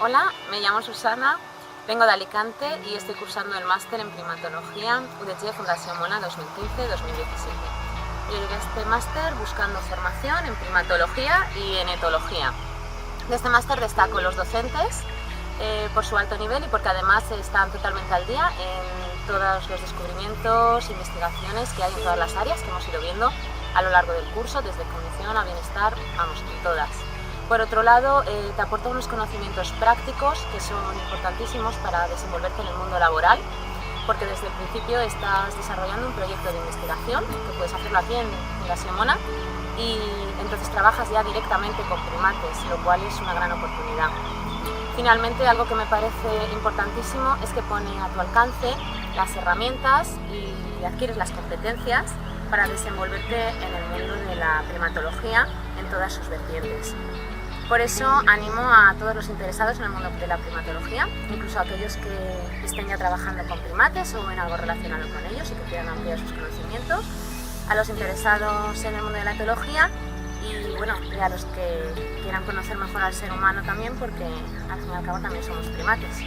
Hola, me llamo Susana, vengo de Alicante y estoy cursando el máster en primatología UDG Fundación Mona 2015-2017. Yo llegué a este máster buscando formación en primatología y en etología. De este máster destaco los docentes por su alto nivel y porque además están totalmente al día en todos los descubrimientos, investigaciones que hay en todas las áreas que hemos ido viendo a lo largo del curso, desde cognición a bienestar, vamos, en todas. Por otro lado, te aporta unos conocimientos prácticos que son importantísimos para desenvolverte en el mundo laboral, porque desde el principio estás desarrollando un proyecto de investigación, que puedes hacerlo aquí en Fundación Mona, y entonces trabajas ya directamente con primates, lo cual es una gran oportunidad. Finalmente, algo que me parece importantísimo es que pone a tu alcance las herramientas y adquieres las competencias para desenvolverte en el mundo de la primatología en todas sus vertientes. Por eso animo a todos los interesados en el mundo de la primatología, incluso a aquellos que estén ya trabajando con primates o en algo relacionado con ellos y que quieran ampliar sus conocimientos, a los interesados en el mundo de la etología y bueno, y a los que quieran conocer mejor al ser humano también, porque al fin y al cabo también somos primates.